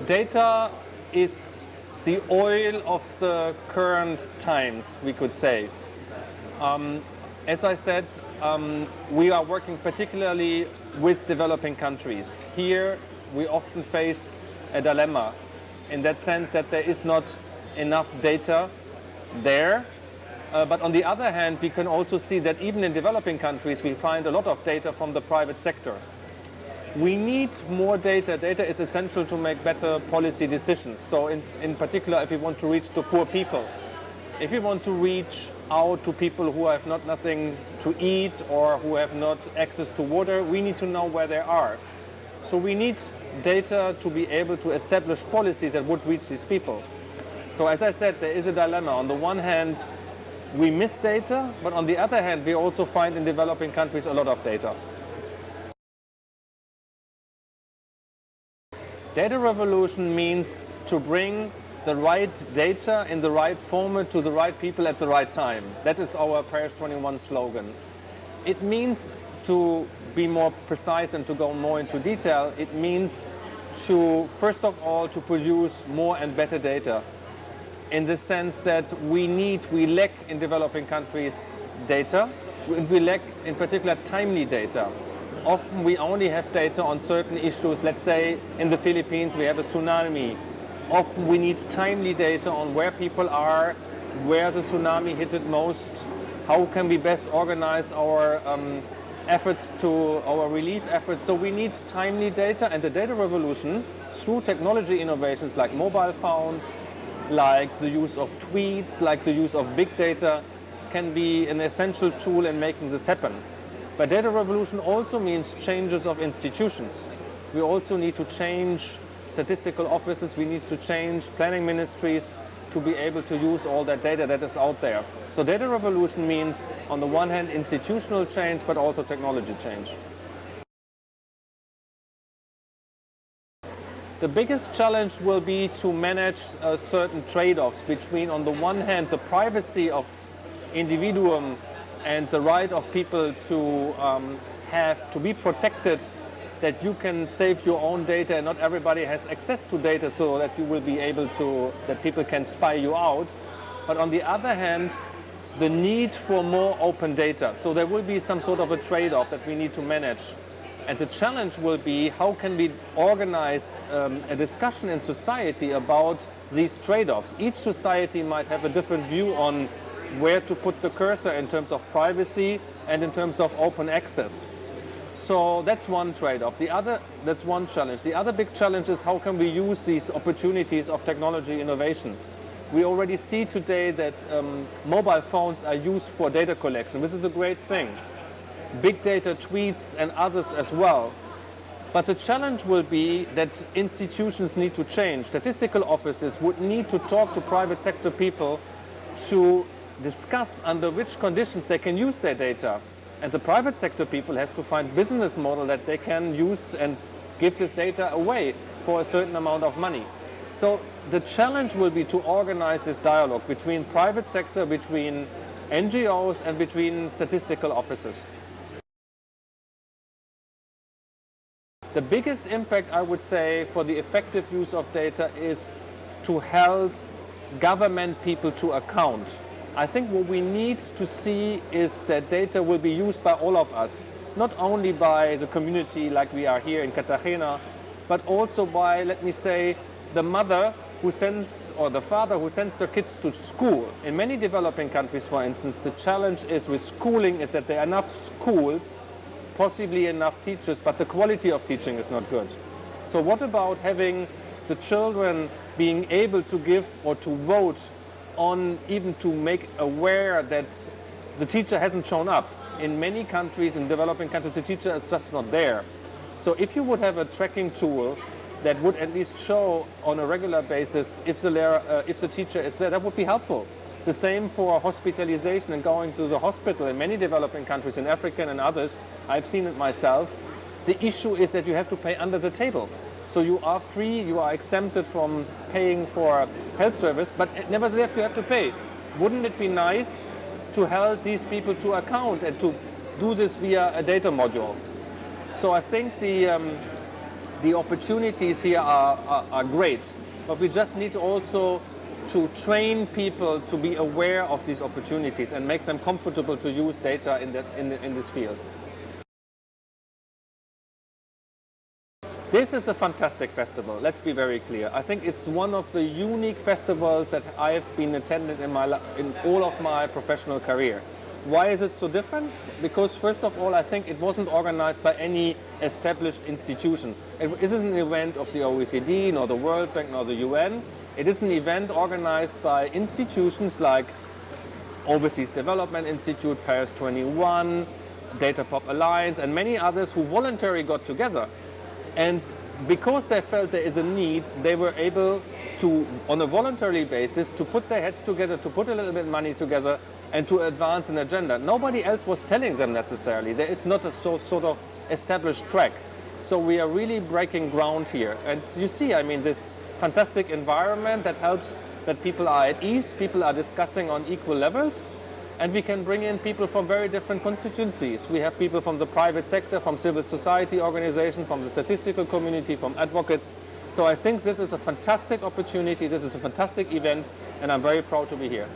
Data is the oil of the current times, we could say. As I said, we are working particularly with developing countries. Here we often face a dilemma in that sense that there is not enough data there. But on the other hand, we can also see that even in developing countries, we find a lot of data from the private sector. We need more data. Data is essential to make better policy decisions. So in particular, if we want to reach the poor people, if we want to reach out to people who have nothing to eat or who have not access to water, we need to know where they are. So we need data to be able to establish policies that would reach these people. So as I said, there is a dilemma. On the one hand, we miss data, but on the other hand, we also find in developing countries a lot of data. Data revolution means to bring the right data in the right format to the right people at the right time. That is our Paris 21 slogan. It means, to be more precise and to go more into detail, it means to, first of all, to produce more and better data. In the sense that we lack in developing countries data, and we lack in particular timely data. Often we only have data on certain issues. Let's say in the Philippines we have a tsunami. Often we need timely data on where people are, where the tsunami hit it most, how can we best organize our efforts to our relief efforts. So we need timely data, and the data revolution through technology innovations like mobile phones, like the use of tweets, like the use of big data, can be an essential tool in making this happen. But data revolution also means changes of institutions. We also need to change statistical offices, we need to change planning ministries to be able to use all that data that is out there. So data revolution means, on the one hand, institutional change, but also technology change. The biggest challenge will be to manage certain trade-offs between, on the one hand, the privacy of individuum and the right of people to have to be protected, that you can save your own data and not everybody has access to data, so that you will be able to, that people can spy you out. But on the other hand, the need for more open data. So there will be some sort of a trade-off that we need to manage. And the challenge will be, how can we organize a discussion in society about these trade-offs? Each society might have a different view on where to put the cursor in terms of privacy and in terms of open access. So that's one trade-off. That's one challenge. The other big challenge is, how can we use these opportunities of technology innovation? We already see today that mobile phones are used for data collection. This is a great thing. Big data, tweets, and others as well. But the challenge will be that institutions need to change. Statistical offices would need to talk to private sector people to discuss under which conditions they can use their data. And the private sector people has to find business model that they can use and give this data away for a certain amount of money. So the challenge will be to organize this dialogue between private sector, between NGOs, and between statistical offices. The biggest impact, I would say, for the effective use of data is to hold government people to account. I think what we need to see is that data will be used by all of us, not only by the community like we are here in Cartagena, but also by, let me say, the mother who sends, or the father who sends their kids to school. In many developing countries, for instance, the challenge is with schooling is that there are enough schools, possibly enough teachers, but the quality of teaching is not good. So what about having the children being able to give or to vote on, even to make aware that the teacher hasn't shown up? In many countries, in developing countries, the teacher is just not there. So if you would have a tracking tool that would at least show on a regular basis if the teacher is there, that would be helpful. The same for hospitalization and going to the hospital. In many developing countries, in Africa and others, I've seen it myself. The issue is that you have to pay under the table. So you are free, you are exempted from paying for health service, but nevertheless you have to pay. Wouldn't it be nice to hold these people to account and to do this via a data module? So I think the opportunities here are great, but we just need also to train people to be aware of these opportunities and make them comfortable to use data in this field. This is a fantastic festival, let's be very clear. I think it's one of the unique festivals that I've been attending in all of my professional career. Why is it so different? Because first of all, I think it wasn't organized by any established institution. It isn't an event of the OECD, nor the World Bank, nor the UN. It is an event organized by institutions like Overseas Development Institute, Paris 21, Data Pop Alliance, and many others who voluntarily got together. And because they felt there is a need, they were able to, on a voluntary basis, to put their heads together, to put a little bit of money together, and to advance an agenda. Nobody else was telling them necessarily. There is not a sort of established track. So we are really breaking ground here. And you see, I mean, this fantastic environment that helps that people are at ease, people are discussing on equal levels, and we can bring in people from very different constituencies. We have people from the private sector, from civil society organizations, from the statistical community, from advocates. So I think this is a fantastic opportunity, this is a fantastic event, and I'm very proud to be here.